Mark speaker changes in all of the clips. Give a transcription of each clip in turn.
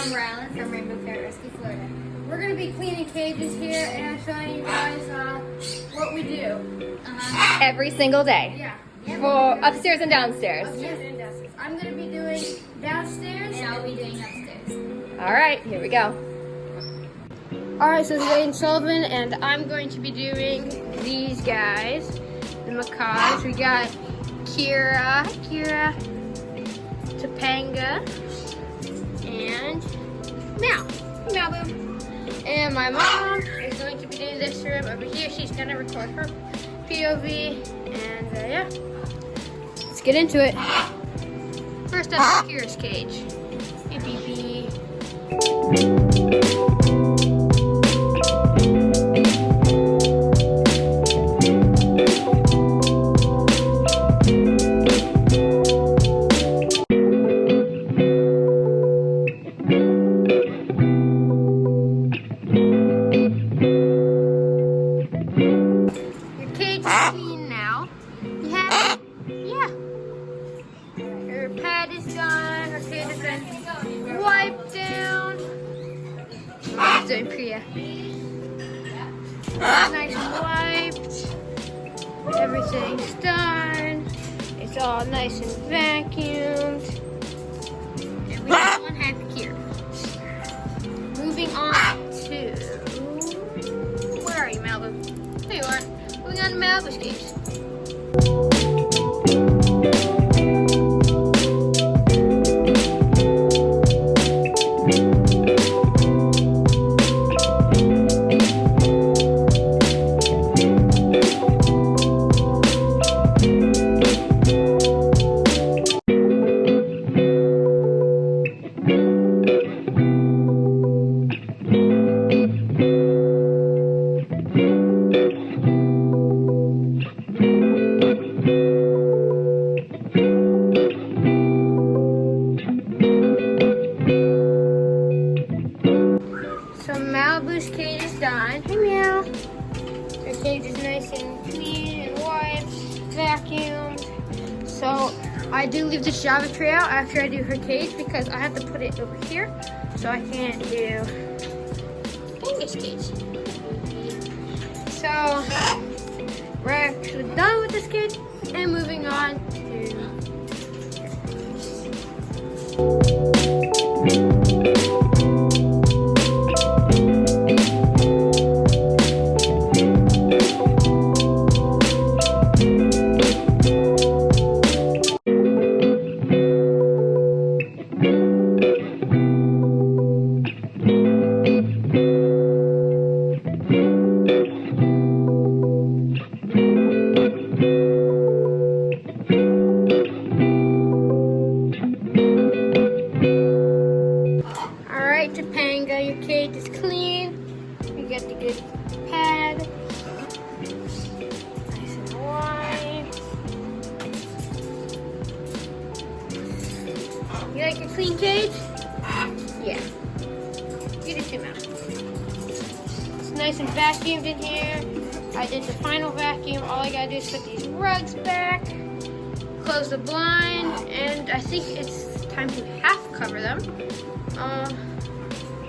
Speaker 1: Aedan Rylan from Rainbow Parrot Rescue, Florida. We're going to be cleaning cages here and showing you guys what we do.
Speaker 2: Every single day.
Speaker 1: Yeah.
Speaker 2: For upstairs and downstairs.
Speaker 1: Upstairs and downstairs. I'm going to be doing downstairs. And I'll be doing upstairs.
Speaker 2: All right, here we go.
Speaker 1: All right, so this is Beth Sullivan, and I'm going to be doing these guys, the macaws. We got Kira, Topanga, and Malibu. And my mom is going to be doing this room over here. She's going to record her POV, and yeah, let's get into it. First up, Kira's cage. Hey, baby. Wipe down. Doing Priya. Nice wiped. Everything's done. It's all nice and vacuumed. And we have one happy here. Moving on to, where are you, Malibu? There you are. Moving on to Malibu's cage. Malibu's cage is done. Hey, meow. Her cage is nice and clean and wiped, vacuumed. So I do leave the Java tray out after I do her cage because I have to put it over here, so I can't do Topanga's cage. So we're actually done with this cage and moving on to Topanga, your cage is clean. You got the good pad. Nice and white. You like your clean cage? Yeah. You do too, Mom. It's nice and vacuumed in here. I did the final vacuum. All I gotta do is put these rugs back, close the blind, and I think it's time to half cover them.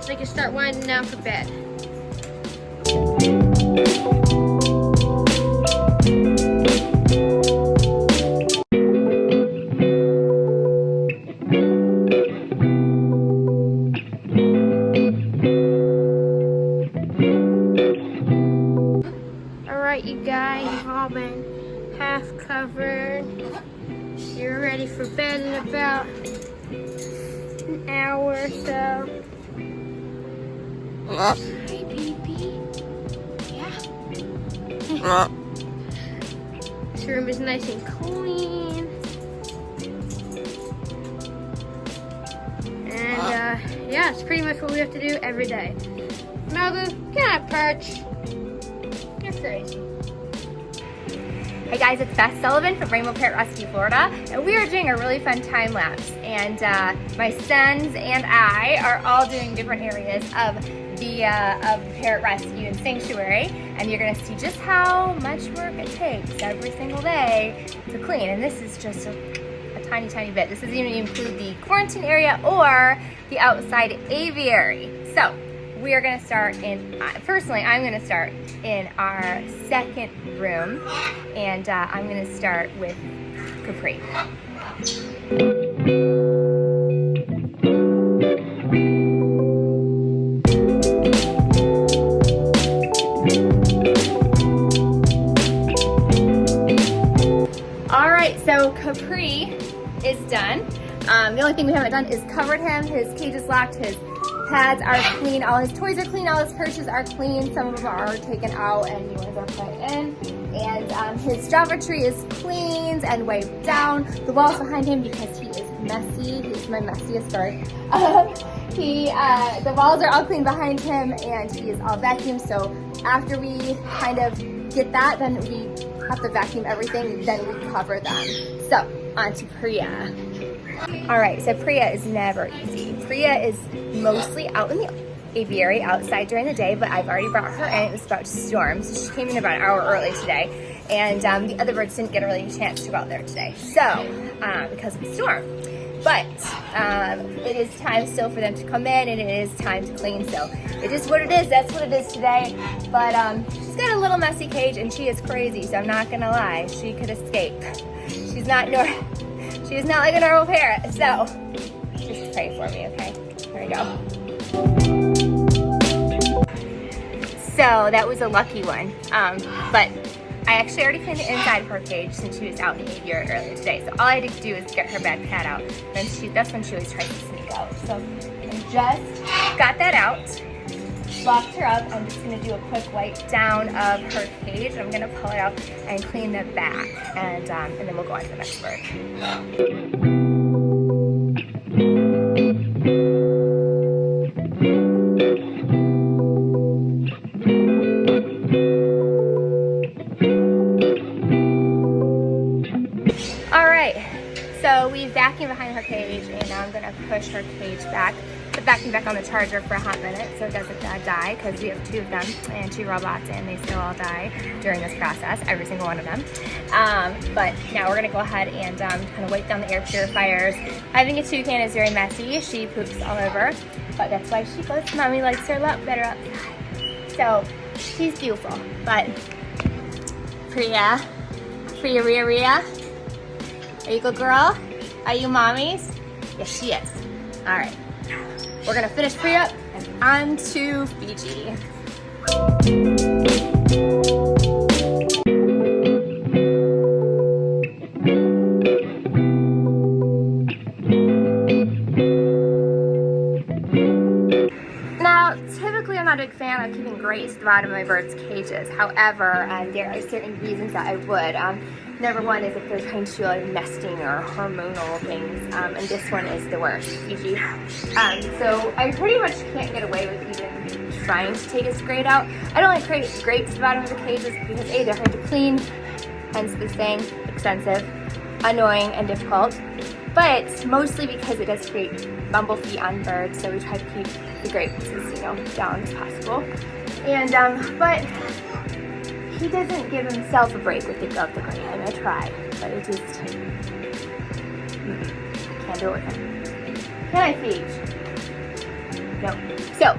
Speaker 1: So I can start winding down for bed. Alright, you guys, you've all been half covered. You're ready for bed in about an hour or so. Hi, baby. Yeah. This room is nice and clean. And yeah, it's pretty much what we have to do every day. Malibu, get on a perch. You're crazy.
Speaker 2: Hey guys, it's Beth Sullivan from Rainbow Parrot Rescue, Florida, and we are doing a really fun time lapse. And my sons and I are all doing different areas of the parrot rescue and sanctuary, and you're going to see just how much work it takes every single day to clean. And this is just a tiny, tiny bit. This doesn't even include the quarantine area or the outside aviary. So we are gonna start in, personally, I'm gonna start in our second room, and I'm gonna start with Capri. All right, so Capri is done. The only thing we haven't done is covered him. His cage is locked, his pads are clean, all his toys are clean, all his perches are clean. Some of them are taken out and new ones are put in. And his Java tree is cleaned and wiped down. The walls behind him, because he is messy, he's my messiest bird. The walls are all clean behind him, and he is all vacuumed. So after we kind of get that, then we have to vacuum everything, then we cover them. So on to Priya. All right, so Priya is never easy. Priya is mostly out in the aviary outside during the day, but I've already brought her in. It was about to storm, so she came in about an hour early today. And the other birds didn't get a really chance to go out there today, so because of the storm. But it is time still for them to come in, and it is time to clean. So it is what it is. That's what it is today. But she's got a little messy cage, and she is crazy. So I'm not gonna lie, she could escape. She's not She's not like a normal parrot. So just pray for me, okay? Here we go. So that was a lucky one. But I actually already cleaned the inside of her cage since she was out in the aviary earlier today. So all I had to do is get her bad cat out. That's when she always tries to sneak out. So I just got that out, locked her up. I'm just gonna do a quick wipe down of her cage. I'm gonna pull it out and clean the back, and then we'll go on to the next bird. So we vacuumed behind her cage, and now I'm gonna push her cage back, put the vacuum back on the charger for a hot minute so it doesn't die, because we have 2 of them and 2 robots, and they still all die during this process, every single one of them. But now we're gonna go ahead and kind of wipe down the air purifiers. Having a toucan is very messy. She poops all over, but that's why she goes, Mommy likes her a lot better outside. So she's beautiful. But Priya, Ria. Are you a good girl? Are you Mommy's? Yes, she is. All right. We're gonna finish Priya up and on to Fiji. Now, typically I'm not a big fan of keeping grates at the bottom of my birds' cages. However, there are certain reasons that I would. Number one is if they're trying to do like nesting or hormonal things, and this one is the worst, Fiji. So I pretty much can't get away with even trying to take his grate out. I don't like grates at the bottom of the cages because A, they're hard to clean, hence the saying, expensive, annoying, and difficult. But mostly because it does create bumble feet on birds, so we try to keep the grates as down as possible. And but he doesn't give himself a break with the grate. I mean, I try, but it just can't do it with him. Can I feed? No. So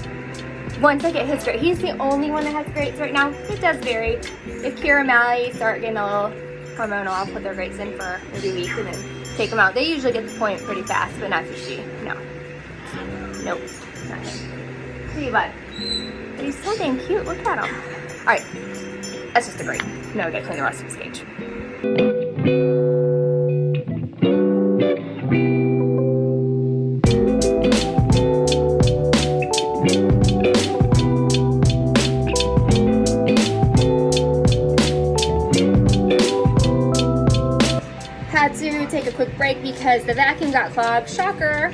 Speaker 2: once I get his grate, he's the only one that has grates right now. It does vary. If Kira and Mally start getting a little hormonal, I'll put their grates in for maybe a week and then take them out. They usually get the point pretty fast, but not Fiji. No. Nope. Not him. See, bud. But he's so dang cute. Look at him. All right. That's just a grate. Now we gotta clean the rest of his cage. Had to take a quick break because the vacuum got clogged. Shocker.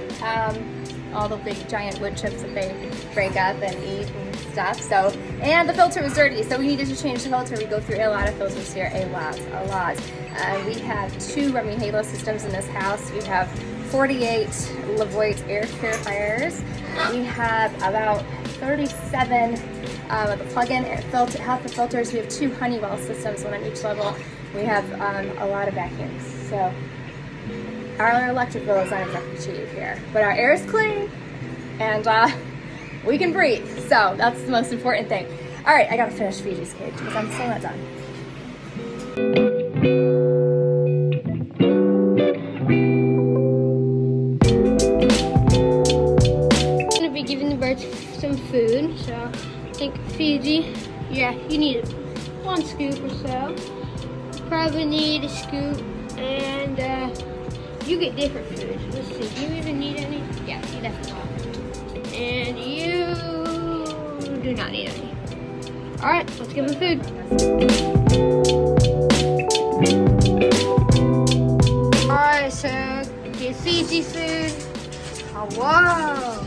Speaker 2: All the big giant wood chips that they break up and eat and stuff. So, and the filter was dirty, so we needed to change the filter. We go through a lot of filters here, a lot. We have 2 Remy Halo systems in this house. We have 48 Levoit air purifiers. We have about 37 of the plug-in air filter, half the filters. We have 2 Honeywell systems, one on each level. We have a lot of vacuums. So our electric bill is not exactly cheap here, but our air is clean and we can breathe. So that's the most important thing. All right, I gotta finish Fiji's cage because I'm still not done.
Speaker 1: I'm gonna be giving the birds some food. So I think Fiji, yeah, you need 1 scoop or so. Probably need a scoop, and you get different food. Let's see, do you even need any? Yeah, you definitely do. And you do not need any. All right, let's give them food. All right, so give Fiji food. Oh, whoa.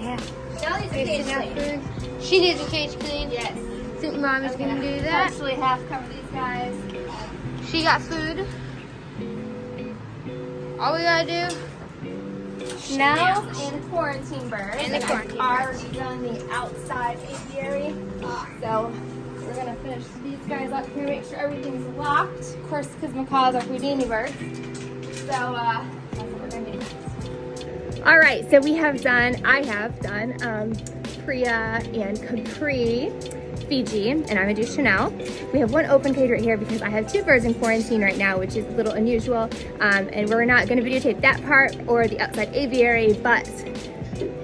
Speaker 1: Yeah.
Speaker 2: Shelly's a cage clean.
Speaker 1: She needs a cage clean.
Speaker 2: Yes.
Speaker 1: Think Mommy's gonna do that.
Speaker 2: Actually half cover these guys.
Speaker 1: She got food. All we gotta do.
Speaker 2: Snails and quarantine birds.
Speaker 1: And the quarantine
Speaker 2: I've
Speaker 1: birds.
Speaker 2: already done the outside apiary. So we're gonna finish these guys up here, make sure everything's locked. Of course, because macaws are Houdini birds. So that's what we're gonna do next. All right, so I have done Priya and Capri, Fiji, and I'm gonna do Chanel. We have 1 open cage right here because I have 2 birds in quarantine right now, which is a little unusual. And we're not gonna videotape that part or the outside aviary, but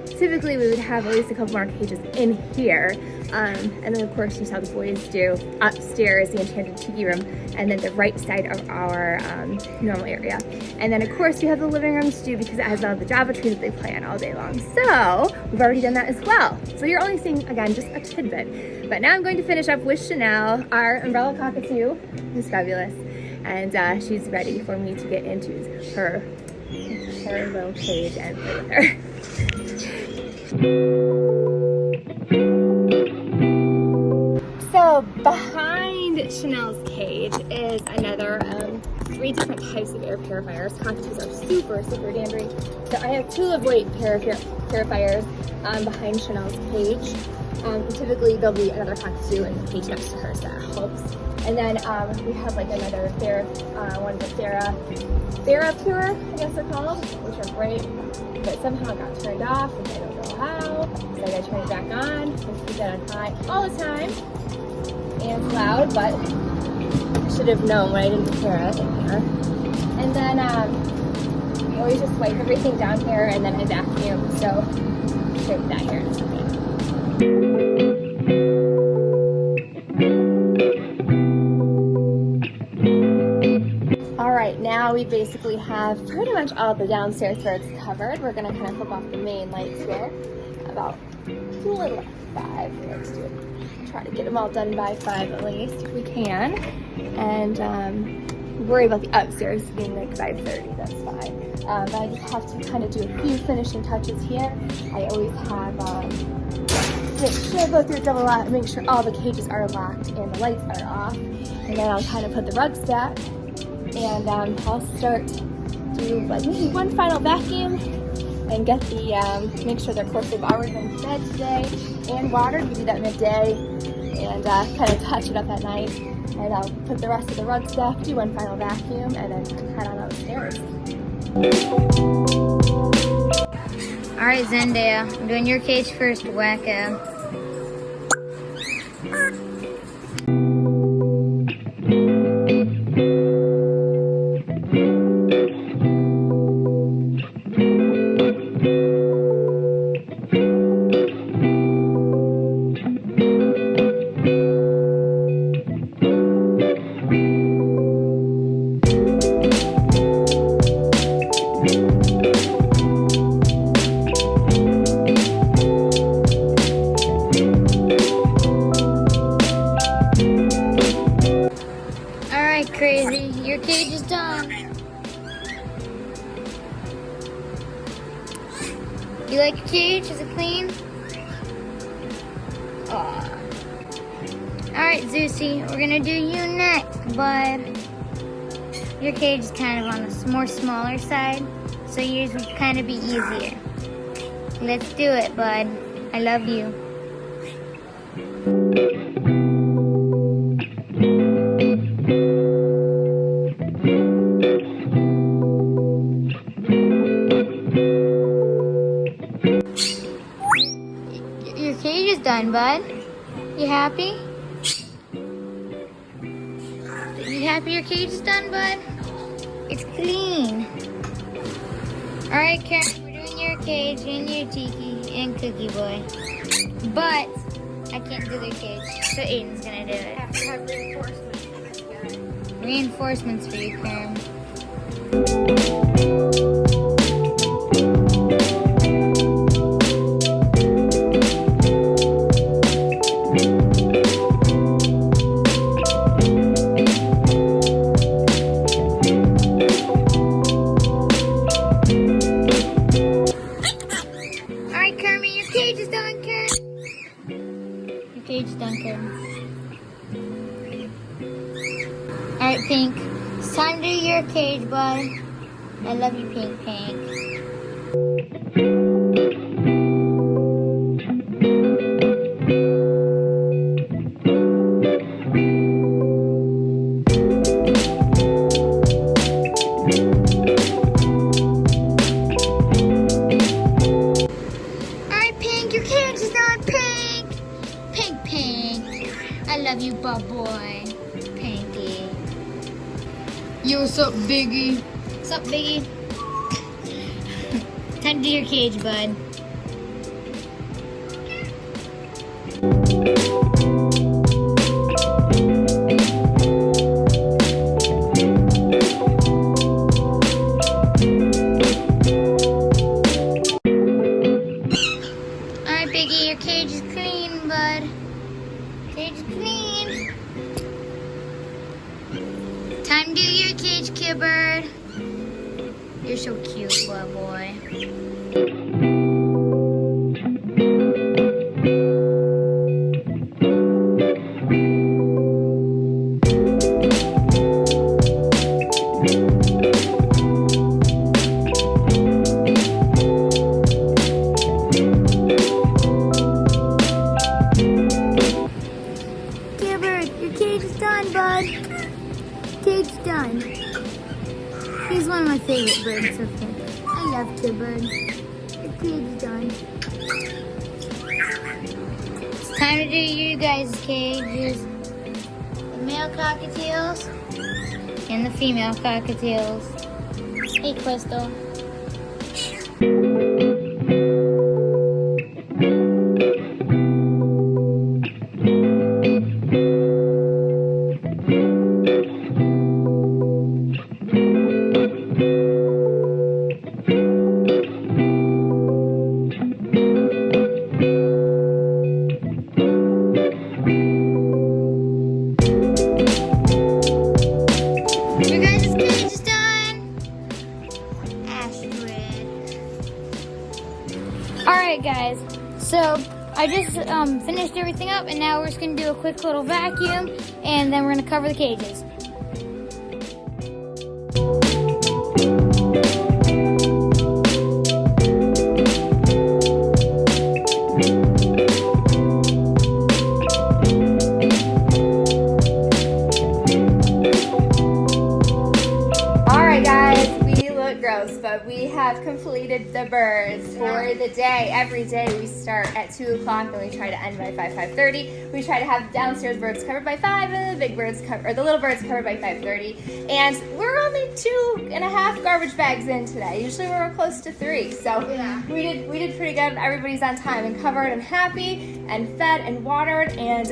Speaker 2: typically we would have at least a couple more cages in here. And then of course, just how the boys do, upstairs, the enchanted tiki room, and then the right side of our normal area. And then of course we have the living room to do because it has all the Java tree that they play on all day long. So we've already done that as well. So you're only seeing, again, just a tidbit. But now I'm going to finish up with Chanel, our umbrella cockatoo, who's fabulous. And she's ready for me to get into her little cage and play with her. So behind Chanel's cage is another 3 different types of air purifiers. Cockatoos are super, super dangerous. So I have 2 Avoid purifiers behind Chanel's cage. Typically there'll be another cockatoo in the cage next to her, so that helps. And then we have like another one of the TheraPure, I guess they're called, which are great. But somehow it got turned off, which I don't know how. So I gotta turn it back on. So keep that on high all the time. And it's loud, but I should have known when I didn't prepare it in here. And then we always just wipe everything down here and then I vacuum. So I'll show you that here in a second. All right, now we basically have pretty much all the downstairs birds covered. We're gonna kind of flip off the main lights here. About a little after 5. Let's do it. Try to get them all done by 5 at least if we can. And worry about the upstairs being like 5:30, that's fine. But I just have to kind of do a few finishing touches here. I always have, make sure I go through a double lock, make sure all the cages are locked and the lights are off. And then I'll kind of put the rugs back. And I'll start do like maybe 1 final vacuum and get the, make sure of course they've already been fed today and watered. We do that midday and kind of touch it up at night. And I'll put the rest of the rugs back, do 1 final vacuum, and then head on upstairs.
Speaker 1: All right, Zendaya, I'm doing your cage first, wacko. Crazy, your cage is done. You like your cage? Is it clean? Aw. Alright, Zeusy, we're gonna do you next, bud. Your cage is kind of on the more smaller side, so yours will kind of be easier. Let's do it, bud. I love you. done, bud? You happy? You happy your cage is done, bud? It's clean. Alright, Karen, we're doing your cage and your Tiki and Cookie Boy. But I can't do their cage, so Aedan's gonna do it.
Speaker 2: I have to have reinforcements.
Speaker 1: Reinforcements for you, Karen. Alright, Kermit, your cage is done, Karen. Your cage is done, Karen. Alright, Pink. It's time to do your cage, bud. I love you, Pink. Alright, Pink, your cage is done, Pink. Pink. I love you, bub boy. Pinky. Yo, what's up, Biggie? What's up, Biggie? Time to do your cage, bud. Alright, Biggie, your cage is clean, bud. Cage is clean. Time to do your cage, Kibbird. You're so cute, boy. Kibbird, your cage is done, bud. Cage's done. He's one of my favorite birds, okay. I love Kibbird. Your cage is done. It's time to do you guys' cages. The male cockatiels and the female cockatiels. Hey, Crystal. Your guys' cage is done. Astrid. Alright, guys. So I just finished everything up, and now we're just going to do a quick little vacuum, and then we're going to cover the cages.
Speaker 2: Alright guys, we look gross, but we have completed the birds for the day. Every day we start at 2 o'clock and we try to end by 5:30. We try to have downstairs birds covered by 5 and the big birds or the little birds covered by 5:30. And we're only 2.5 garbage bags in today. Usually we're close to 3. So
Speaker 1: Yeah.
Speaker 2: we did pretty good. Everybody's on time and covered and happy and fed and watered. And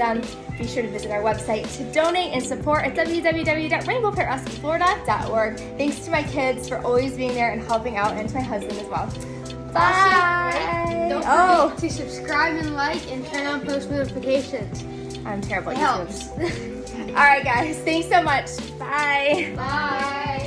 Speaker 2: be sure to visit our website to donate and support at www.rainbowparrotsflorida.org. Thanks to my kids for always being there and helping out, and to my husband as well. Bye.
Speaker 1: Don't forget to subscribe and like and turn on post notifications.
Speaker 2: I'm terrible at
Speaker 1: It
Speaker 2: YouTube.
Speaker 1: helps.
Speaker 2: All right, guys. Thanks so much. Bye.
Speaker 1: Bye.